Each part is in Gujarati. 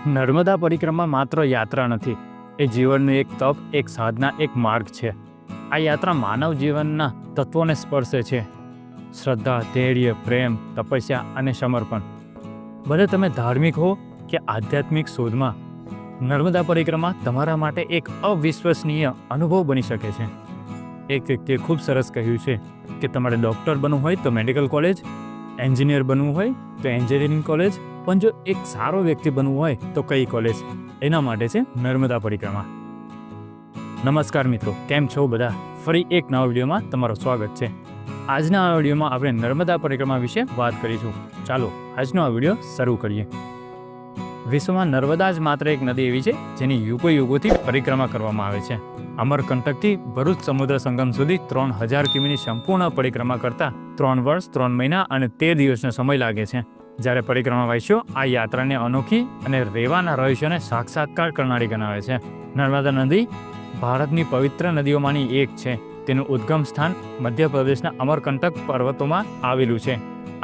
નર્મદા પરિક્રમા માત્ર યાત્રા નથી, એ જીવનનું એક તપ, એક સાધના, એક માર્ગ છે. આ યાત્રા માનવ જીવનના તત્વોને સ્પર્શે છે. શ્રદ્ધા, ધૈર્ય, પ્રેમ, તપસ્યા અને સમર્પણ. ભલે તમે ધાર્મિક હો કે આધ્યાત્મિક શોધમાં, નર્મદા પરિક્રમા તમારા માટે એક અવિશ્વસનીય અનુભવ બની શકે છે. એક વ્યક્તિએ ખૂબ સરસ કહ્યું છે કે તમારે ડૉક્ટર બનવું હોય તો મેડિકલ કોલેજ, એન્જિનિયર બનવું હોય તો એન્જિનિયરિંગ કોલેજ, પણ જો એક સારો વ્યક્તિ બનવું હોય તો કઈ કોલેજ? એના માટે છે નર્મદા પરિક્રમા. નમસ્કાર મિત્રો, કેમ છો બધા? ફરી એક નવા વિડીયોમાં તમારું સ્વાગત છે. આજના આ વિડીયોમાં આપણે નર્મદા પરિક્રમા વિશે વાત કરીશું. ચાલો આજનો આ વિડીયો શરૂ કરીએ. વિશ્વમાં નર્મદા જ માત્ર એક નદી એવી છે જેની યુગોથી પરિક્રમા કરવામાં આવે છે. અમરકંટકથી ભરૂચ સમુદ્ર સંગમ સુધી 3000 કિમીની સંપૂર્ણ પરિક્રમા કરતા 3 વર્ષ, 3 મહિના અને 13 દિવસનો સમય લાગે છે. જ્યારે પરિક્રમાવાસીઓ આ યાત્રાને અનોખી અને રેવાના રહસ્યોને સાક્ષાત્કાર કરનારી ગણાવે છે. નર્મદા નદી ભારતની પવિત્ર નદીઓમાંની એક છે. તેનું ઉદ્ગમ સ્થાન મધ્યપ્રદેશના અમરકંટક પર્વતોમાં આવેલું છે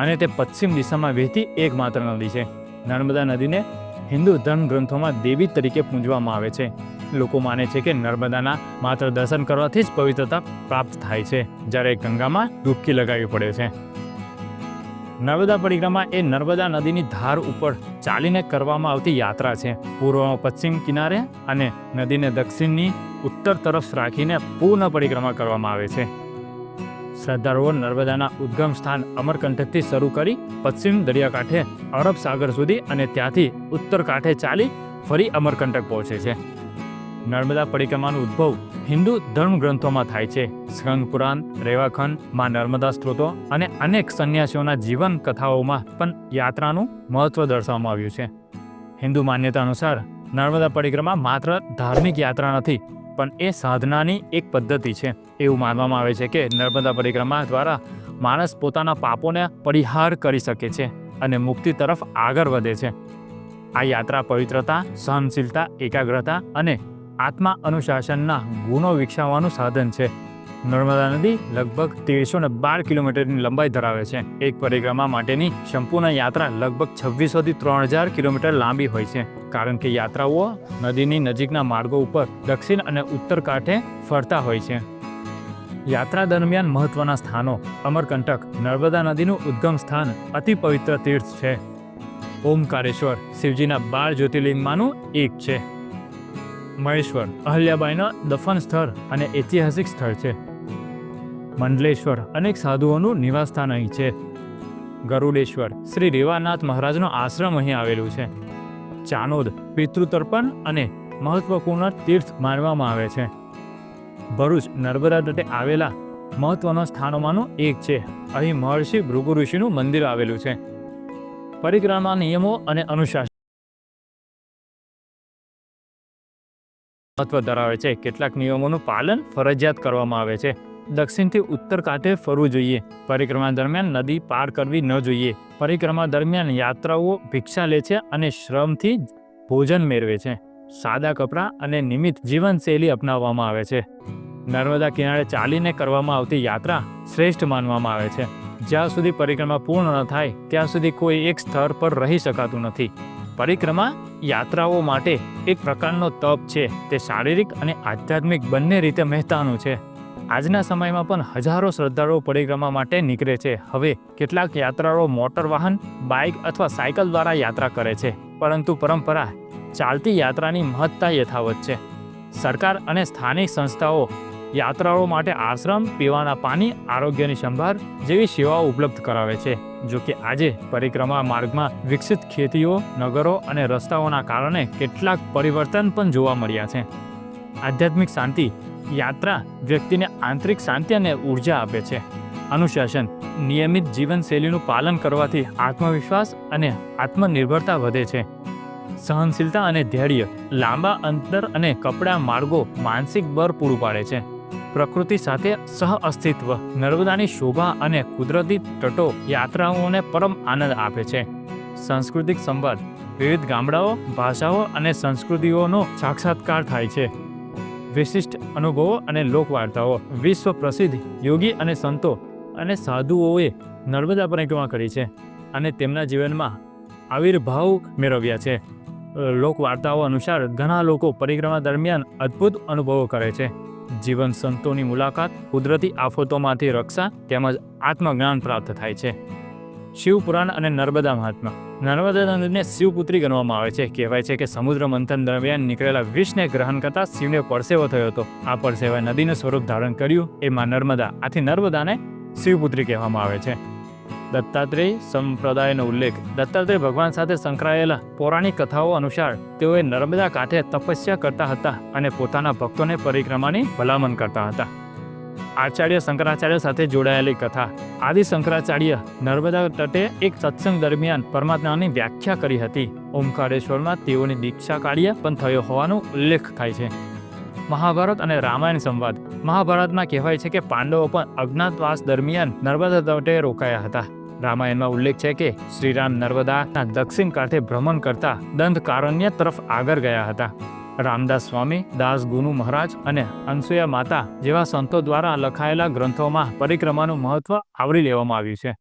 અને તે પશ્ચિમ દિશામાં વહેતી એકમાત્ર નદી છે. નર્મદા નદીને હિન્દુ ધર્મ ગ્રંથોમાં દેવી તરીકે પૂજવામાં આવે છે. લોકો માને છે કે નર્મદાના માત્ર દર્શન કરવાથી જ પવિત્રતા પ્રાપ્ત થાય છે, જ્યારે ગંગામાં ડૂબકી લગાવવી પડે છે. નર્મદા પરિક્રમા એ નર્મદા નદીની ધાર ઉપર ચાલીને કરવામાં આવતી યાત્રા છે. પૂર્વમાં પશ્ચિમ કિનારે અને નદીને દક્ષિણની ઉત્તર તરફ રાખીને પૂર્ણ પરિક્રમા કરવામાં આવે છે. શ્રદ્ધાળુઓ નર્મદાના ઉદ્ગમ સ્થાન અમરકંટકથી શરૂ કરી પશ્ચિમ દરિયાકાંઠે અરબ સાગર સુધી અને ત્યાંથી ઉત્તર કાંઠે ચાલી ફરી અમરકંટક પહોંચે છે. નર્મદા પરિક્રમાનો ઉદ્ભવ હિન્દુ ધર્મ ગ્રંથોમાં થાય છે. સ્કંદ પુરાણ, રેવાખંડ, માં નર્મદા સ્ત્રોતો અને અનેક સંન્યાસીઓના જીવન કથાઓમાં પણ યાત્રાનું મહત્વ દર્શાવવામાં આવ્યું છે. હિન્દુ માન્યતા અનુસાર નર્મદા પરિક્રમા માત્ર ધાર્મિક યાત્રા નથી, પણ એ સાધનાની એક પદ્ધતિ છે. એવું માનવામાં આવે છે કે નર્મદા પરિક્રમા દ્વારા માણસ પોતાના પાપોને પરિહાર કરી શકે છે અને મુક્તિ તરફ આગળ વધે છે. આ યાત્રા પવિત્રતા, સહનશીલતા, એકાગ્રતા અને આત્મા અનુશાસનના ગુણો વિકસાવવાનું સાધન છે. નર્મદા નદી લગભગ 1312 કિલોમીટરની લંબાઈ ધરાવે છે. એક પરિક્રમા માટેની સંપૂર્ણ યાત્રા લગભગ 2600 થી 3000 કિલોમીટર લાંબી હોય છે, કારણ કે યાત્રાઓ નદીની નજીકના માર્ગો ઉપર દક્ષિણ અને ઉત્તર કાંઠે ફરતા હોય છે. યાત્રા દરમિયાન મહત્વના સ્થાનો. અમરકંટક નર્મદા નદીનું ઉદ્ગમ સ્થાન, અતિ પવિત્ર તીર્થ છે. ઓમકારેશ્વર શિવજીના 12 જ્યોતિર્લિંગમાંનું એક છે. મહેશ્વર અહલ્યાબાઈના દફન સ્થળ અને ઐતિહાસિક સ્થળ છે. મંડલેશ્વર અનેક સાધુઓનું નિવાસસ્થાન અહીં છે. ગરુડેશ્વર શ્રી રેવાનાથ મહારાજનો આશ્રમ અહીં આવેલું છે. ચાનોદ પિતૃતર્પણ અને મહત્વપૂર્ણ તીર્થ માનવામાં આવે છે. ભરૂચ નર્મદા તટે આવેલા મહત્વના સ્થાનોમાંનું એક છે. અહીં મહર્ષિ ભૃગુ ઋષિનું મંદિર આવેલું છે. પરિક્રમા નિયમો અને અનુશાસન મહત્વ ધરાવે છે. કેટલાક નિયમોનું પાલન ફરજિયાત કરવામાં આવે છે. દક્ષિણથી ઉત્તર કાંઠે ફરવું જોઈએ. પરિક્રમા દરમિયાન નદી પાર કરવી ન જોઈએ. પરિક્રમા દરમિયાન યાત્રાઓ ભિક્ષા લે છે અને શ્રમથી ભોજન મેળવે છે. સાદા કપડાં અને નિયમિત જીવનશૈલી અપનાવવામાં આવે છે. નર્મદા કિનારે ચાલીને કરવામાં આવતી યાત્રા શ્રેષ્ઠ માનવામાં આવે છે. જ્યાં સુધી પરિક્રમા પૂર્ણ ન થાય ત્યાં સુધી કોઈ એક સ્થળ પર રહી શકાતું નથી. પરિક્રમા યાત્રાઓ માટે એક પ્રકારનો તપ છે. તે શારીરિક અને આધ્યાત્મિક બંને રીતે મહેતાનું છે. આજના સમયમાં પણ હજારો શ્રદ્ધાળુઓ પરિક્રમા માટે નીકળે છે. હવે કેટલાક યાત્રાળુઓ મોટર વાહન, બાઇક અથવા સાયકલ દ્વારા યાત્રા કરે છે, પરંતુ પરંપરા ચાલતી યાત્રાની મહત્તા યથાવત છે. સરકાર અને સ્થાનિક સંસ્થાઓ યાત્રાળુઓ માટે આશ્રમ, પીવાના પાણી, આરોગ્યની સંભાળ જેવી સેવાઓ ઉપલબ્ધ કરાવે છે. જો કે આજે પરિક્રમા માર્ગમાં વિકસિત ખેતીઓ, નગરો અને રસ્તાઓના કારણે કેટલાક પરિવર્તન પણ જોવા મળ્યા છે. આધ્યાત્મિક શાંતિ. યાત્રા વ્યક્તિને આંતરિક શાંતિ અને ઉર્જા આપે છે. અનુશાસન. નિયમિત જીવનશૈલીનું પાલન કરવાથી આત્મવિશ્વાસ અને આત્મનિર્ભરતા વધે છે. સહનશીલતા અને ધૈર્ય. લાંબા અંતર અને કપડા માર્ગો માનસિક બળ પૂરું પાડે છે. પ્રકૃતિ સાથે સહઅસ્તિત્વ. નર્મદાની શોભા અને કુદરતી તટો યાત્રાઓને પરમ આનંદ આપે છે. સાંસ્કૃતિક સંવાદ. વિવિધ ગામડાઓ, ભાષાઓ અને સંસ્કૃતિઓનો સાક્ષાત્કાર થાય છે. વિશિષ્ટ અનુભવો અને લોકવાર્તાઓ. વિશ્વ પ્રસિદ્ધ યોગી અને સંતો અને સાધુઓએ નર્મદા પરિક્રમા કરી છે અને તેમના જીવનમાં આવિર્ભાવ મેળવ્યા છે. લોકવાર્તાઓ અનુસાર ઘણા લોકો પરિક્રમા દરમિયાન અદ્ભુત અનુભવો કરે છે. જીવન સંતોની મુલાકાત, કુદરતી આફતોમાંથી રક્ષા તેમજ આત્મજ્ઞાન પ્રાપ્ત થાય છે. શિવપુરાણ અને નર્મદા મહાત્મા. નર્મદા નદીને શિવપુત્રી ગણવામાં આવે છે. કહેવાય છે કે સમુદ્ર મંથન દરમિયાન નીકળેલા વિષને ગ્રહણ કરતા શિવને પરસેવો થયો હતો. આ પરસેવાએ નદીનું સ્વરૂપ ધારણ કર્યું. એમાં નર્મદા, આથી નર્મદાને શિવપુત્રી કહેવામાં આવે છે. દત્તાત્રેય સંપ્રદાયનો ઉલ્લેખ. દત્તાત્રેય ભગવાન સાથે સંકળાયેલા પૌરાણિક કથાઓ અનુસાર તેઓએ નર્મદા કાંઠે તપસ્યા કરતા હતા અને પોતાના ભક્તોને પરિક્રમાની ભલામણ કરતા હતા. આચાર્ય શંકરાચાર્ય સાથે જોડાયેલી કથા. આદિ શંકરાચાર્ય નર્મદા તટે એક સત્સંગ દરમિયાન પરમાત્માની વ્યાખ્યા કરી હતી. ઓમકારેશ્વરમાં તેઓની દીક્ષા કાર્ય પણ થયો હોવાનો ઉલ્લેખ થાય છે. મહાભારત અને રામાયણ સંવાદ. મહાભારતમાં કહેવાય છે કે પાંડવો પણ અજ્ઞાતવાસ દરમિયાન નર્મદા તટે રોકાયા હતા. રામાયણમાં ઉલ્લેખ છે કે શ્રીરામ નર્મદાના દક્ષિણ કાંઠે ભ્રમણ કરતા દંડકારણ્ય તરફ આગળ ગયા હતા. રામદાસ સ્વામી, દાસ ગુનુ મહારાજ અને અનસુયા માતા જેવા સંતો દ્વારા લખાયેલા ગ્રંથોમાં પરિક્રમાનું મહત્વ આવરી લેવામાં આવ્યું છે.